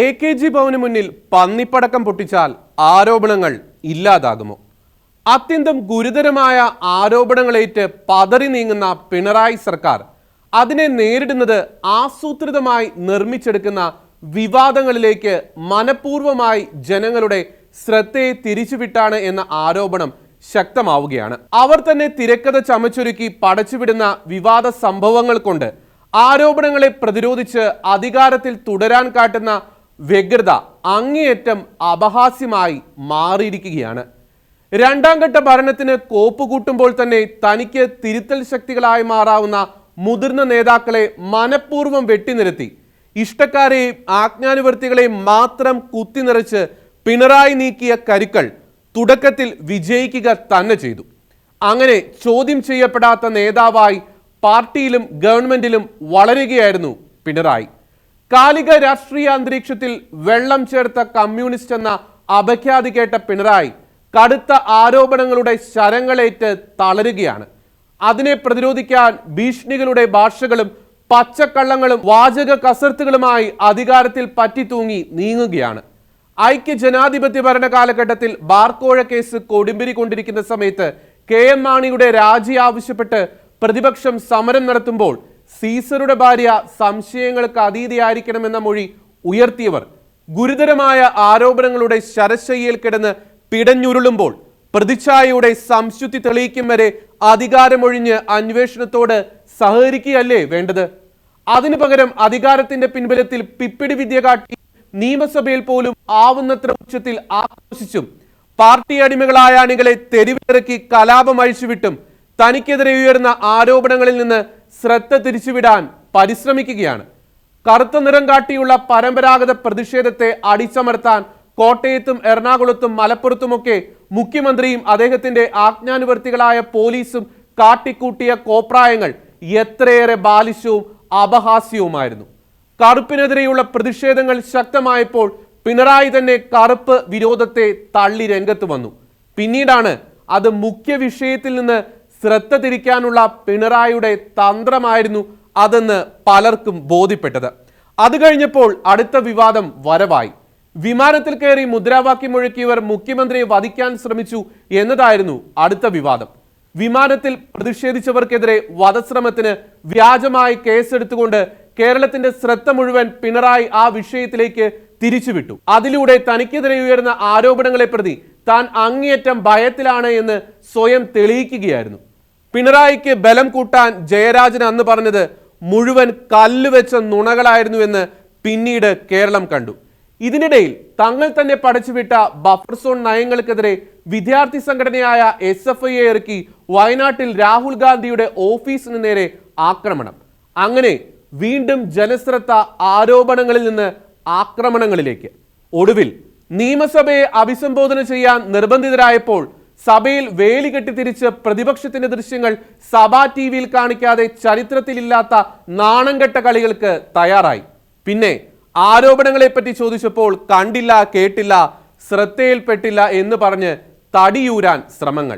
AKG ഭവന് മുന്നിൽ പന്നിപ്പടക്കം പൊട്ടിച്ചാൽ ആരോപണങ്ങൾ ഇല്ലാതാകുമോ? അത്യന്തം ഗുരുതരമായ ആരോപണങ്ങളേറ്റ് പതറി നീങ്ങുന്ന പിണറായി സർക്കാർ അതിനെ നേരിടുന്നത് ആസൂത്രിതമായി നിർമ്മിച്ചെടുക്കുന്ന വിവാദങ്ങളിലേക്ക് മനഃപൂർവ്വമായി ജനങ്ങളുടെ ശ്രദ്ധയെ തിരിച്ചുവിട്ടാണ് എന്ന ആരോപണം ശക്തമാവുകയാണ്. അവർ തന്നെ തിരക്കഥ ചമച്ചൊരുക്കി പടച്ചുവിടുന്ന വിവാദ സംഭവങ്ങൾ കൊണ്ട് ആരോപണങ്ങളെ പ്രതിരോധിച്ച് അധികാരത്തിൽ തുടരാൻ കാട്ടുന്ന വ്യഗ്രത അങ്ങേയറ്റം അപഹാസ്യമായി മാറിയിരിക്കുകയാണ്. രണ്ടാം ഘട്ട ഭരണത്തിന് കോപ്പുകൂട്ടുമ്പോൾ തന്നെ തനിക്ക് തിരുത്തൽ ശക്തികളായി മാറാവുന്ന മുതിർന്ന നേതാക്കളെ മനഃപൂർവ്വം വെട്ടിനിരത്തി ഇഷ്ടക്കാരെയും ആജ്ഞാനുവർത്തികളെയും മാത്രം കുത്തിനിറച്ച് പിണറായി നീക്കിയ കരുക്കൾ തുടക്കത്തിൽ വിജയിക്കുക തന്നെ ചെയ്തു. അങ്ങനെ ചോദ്യം ചെയ്യപ്പെടാത്ത നേതാവായി പാർട്ടിയിലും ഗവൺമെന്റിലും വളരുകയായിരുന്നു പിണറായി. കാലിക രാഷ്ട്രീയ അന്തരീക്ഷത്തിൽ വെള്ളം ചേർത്ത കമ്മ്യൂണിസ്റ്റ് എന്ന അപഖ്യാതി കേട്ട പിണറായി കടുത്ത ആരോപണങ്ങളുടെ ശരങ്ങളേറ്റ് തളരുകയാണ്. അതിനെ പ്രതിരോധിക്കാൻ ഭീഷണികളുടെ ഭാഷകളും പച്ചക്കള്ളങ്ങളും വാചക കസർത്തുകളുമായി അധികാരത്തിൽ പറ്റിത്തൂങ്ങി നീങ്ങുകയാണ്. ഐക്യ ജനാധിപത്യ ഭരണ കാലഘട്ടത്തിൽ ബാർക്കോഴ കേസ് കൊടുമ്പിരി കൊണ്ടിരിക്കുന്ന സമയത്ത് KM മാണിയുടെ രാജി ആവശ്യപ്പെട്ട് പ്രതിപക്ഷം സമരം നടത്തുമ്പോൾ സീസറുടെ ഭാര്യ സംശയങ്ങൾക്ക് അതീതയായിരിക്കണമെന്ന മൊഴി ഉയർത്തിയവർ ഗുരുതരമായ ആരോപണങ്ങളുടെ ശരശയ്യയിൽ കിടന്ന് പിടഞ്ഞുരുളുമ്പോൾ പ്രതിച്ഛായയുടെ സംശുദ്ധി തെളിയിക്കും വരെ അധികാരമൊഴിഞ്ഞ് അന്വേഷണത്തോട് സഹകരിക്കുകയല്ലേ വേണ്ടത്? അതിനു പകരം അധികാരത്തിന്റെ പിൻബലത്തിൽ പിപ്പിടി വിദ്യ കാട്ടി നിയമസഭയിൽ പോലും ആവുന്നത്ര ഉച്ചത്തിൽ ആക്രോശിച്ചും പാർട്ടി അടിമകളായ അണികളെ തെരുവിലിറക്കി കലാപം അഴിച്ചുവിട്ടും തനിക്കെതിരെ ഉയർന്ന ആരോപണങ്ങളിൽ നിന്ന് ശ്രദ്ധ തിരിച്ചുവിടാൻ പരിശ്രമിക്കുകയാണ്. കറുത്ത നിറം കാട്ടിയുള്ള പരമ്പരാഗത പ്രതിഷേധത്തെ അടിച്ചമർത്താൻ കോട്ടയത്തും എറണാകുളത്തും മലപ്പുറത്തുമൊക്കെ മുഖ്യമന്ത്രിയും അദ്ദേഹത്തിന്റെ ആജ്ഞാനുവർത്തികളായ പോലീസും കാട്ടിക്കൂട്ടിയ കോപ്രായങ്ങൾ എത്രയേറെ ബാലിശവും അപഹാസ്യവുമായിരുന്നു. കറുപ്പിനെതിരെയുള്ള പ്രതിഷേധങ്ങൾ ശക്തമായപ്പോൾ പിണറായി തന്നെ കറുപ്പ് വിരോധത്തെ തള്ളി രംഗത്ത് വന്നു. പിന്നീടാണ് അത് മുഖ്യ വിഷയത്തിൽ നിന്ന് ശ്രദ്ധ തിരിക്കാനുള്ള പിണറായിയുടെ തന്ത്രമായിരുന്നു അതെന്ന് പലർക്കും ബോധ്യപ്പെട്ടത്. അത് കഴിഞ്ഞപ്പോൾ അടുത്ത വിവാദം വരവായി. വിമാനത്തിൽ കയറി മുദ്രാവാക്യം മുഴക്കിയവർ മുഖ്യമന്ത്രിയെ വധിക്കാൻ ശ്രമിച്ചു എന്നതായിരുന്നു അടുത്ത വിവാദം. വിമാനത്തിൽ പ്രതിഷേധിച്ചവർക്കെതിരെ വധശ്രമത്തിന് വ്യാജമായി കേസെടുത്തുകൊണ്ട് കേരളത്തിന്റെ ശ്രദ്ധ മുഴുവൻ പിണറായി ആ വിഷയത്തിലേക്ക് തിരിച്ചുവിട്ടു. അതിലൂടെ തനിക്കെതിരെ ഉയർന്ന ആരോപണങ്ങളെ പ്രതി താൻ അങ്ങേയറ്റം ഭയത്തിലാണ് എന്ന് സ്വയം തെളിയിക്കുകയായിരുന്നു. പിണറായിക്ക് ബലം കൂട്ടാൻ ജയരാജൻ അന്ന് പറഞ്ഞത് മുഴുവൻ കല്ലുവെച്ച നുണകളായിരുന്നു എന്ന് പിന്നീട് കേരളം കണ്ടു. ഇതിനിടയിൽ തങ്ങൾ തന്നെ പടച്ചുവിട്ട ബഫർ സോൺ നയങ്ങൾക്കെതിരെ വിദ്യാർത്ഥി സംഘടനയായ SFI ഇറക്കി വയനാട്ടിൽ രാഹുൽ ഗാന്ധിയുടെ ഓഫീസിന് നേരെ ആക്രമണം. അങ്ങനെ വീണ്ടും ജനശ്രദ്ധ ആരോപണങ്ങളിൽ നിന്ന് ആക്രമണങ്ങളിലേക്ക്. ഒടുവിൽ നിയമസഭയെ അഭിസംബോധന ചെയ്യാൻ നിർബന്ധിതരായപ്പോൾ സഭയിൽ വേലി കെട്ടിത്തിരിച്ച് പ്രതിപക്ഷത്തിന്റെ ദൃശ്യങ്ങൾ സഭാ TVയിൽ കാണിക്കാതെ ചരിത്രത്തിലില്ലാത്ത നാണംകെട്ട കളികൾക്ക് തയ്യാറായി. പിന്നെ ആരോപണങ്ങളെപ്പറ്റി ചോദിച്ചപ്പോൾ കണ്ടില്ല, കേട്ടില്ല, ശ്രദ്ധയിൽപ്പെട്ടില്ല എന്ന് പറഞ്ഞ് തടിയൂരാൻ ശ്രമങ്ങൾ.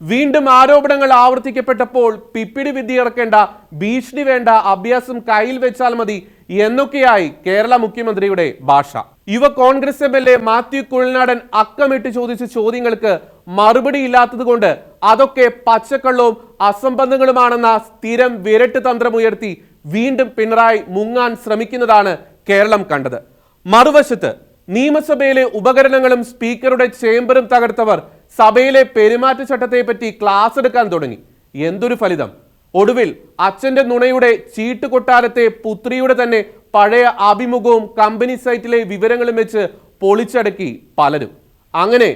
വീണ്ടും ആരോപണങ്ങൾ ആവർത്തിക്കപ്പെട്ടപ്പോൾ പിപ്പിടി വിദ്യ ഇറക്കേണ്ട, ഭീഷണി വേണ്ട, അഭ്യാസം കയ്യിൽ വെച്ചാൽ മതി എന്നൊക്കെയായി കേരള മുഖ്യമന്ത്രിയുടെ ഭാഷ. യുവ കോൺഗ്രസ് MLA മാത്യു കുഴൽനാടൻ അക്കമിട്ട് ചോദിച്ച ചോദ്യങ്ങൾക്ക് മറുപടി ഇല്ലാത്തത് കൊണ്ട് അതൊക്കെ പച്ചക്കള്ളവും അസംബന്ധങ്ങളുമാണെന്ന സ്ഥിരം വിരട്ട് തന്ത്രമുയർത്തി വീണ്ടും പിണറായി മുങ്ങാൻ ശ്രമിക്കുന്നതാണ് കേരളം കണ്ടത്. മറുവശത്ത് നിയമസഭയിലെ ഉപകരണങ്ങളും സ്പീക്കറുടെ ചേംബറും തകർത്തവർ സഭയിലെ പെരുമാറ്റച്ചട്ടത്തെ പറ്റി ക്ലാസ് എടുക്കാൻ തുടങ്ങി. എന്തൊരു ഫലിതം! ഒടുവിൽ അച്ഛന്റെ നുണയുടെ ചീട്ടുകൊട്ടാരത്തെ പുത്രിയുടെ തന്നെ പഴയ അഭിമുഖവും കമ്പനി സൈറ്റിലെ വിവരങ്ങളും വെച്ച് പൊളിച്ചടക്കി പലരും. അങ്ങനെ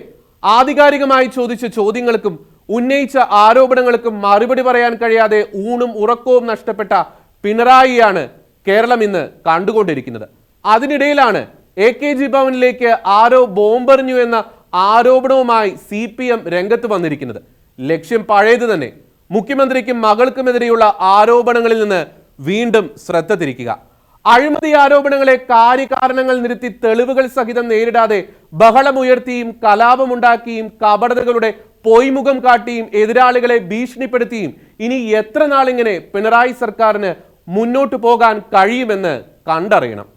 ആധികാരികമായി ചോദിച്ച ചോദ്യങ്ങൾക്കും ഉന്നയിച്ച ആരോപണങ്ങൾക്കും മറുപടി പറയാൻ കഴിയാതെ ഊണും ഉറക്കവും നഷ്ടപ്പെട്ട പിണറായിയാണ് കേരളം ഇന്ന് കണ്ടുകൊണ്ടിരിക്കുന്നത്. അതിനിടയിലാണ് AKG ഭവനിലേക്ക് ആരോ ബോംബെറിഞ്ഞു എന്ന ആരോപണവുമായി CPM രംഗത്ത് വന്നിരിക്കുന്നത്. ലക്ഷ്യം പഴയത് തന്നെ, മുഖ്യമന്ത്രിക്കും മകൾക്കുമെതിരെയുള്ള ആരോപണങ്ങളിൽ നിന്ന് വീണ്ടും ശ്രദ്ധ തിരിക്കുക. അഴിമതി ആരോപണങ്ങളെ കാര്യകാരണങ്ങൾ നിരത്തി തെളിവുകൾ സഹിതം നേരിടാതെ ബഹളമുയർത്തിയും കലാപമുണ്ടാക്കിയും കപടതകളുടെ പൊയ്മുഖം കാട്ടിയും എതിരാളികളെ ഭീഷണിപ്പെടുത്തിയും ഇനി എത്ര നാളിങ്ങനെ പിണറായി സർക്കാരിന് മുന്നോട്ട് പോകാൻ കഴിയുമെന്ന് കണ്ടറിയണം.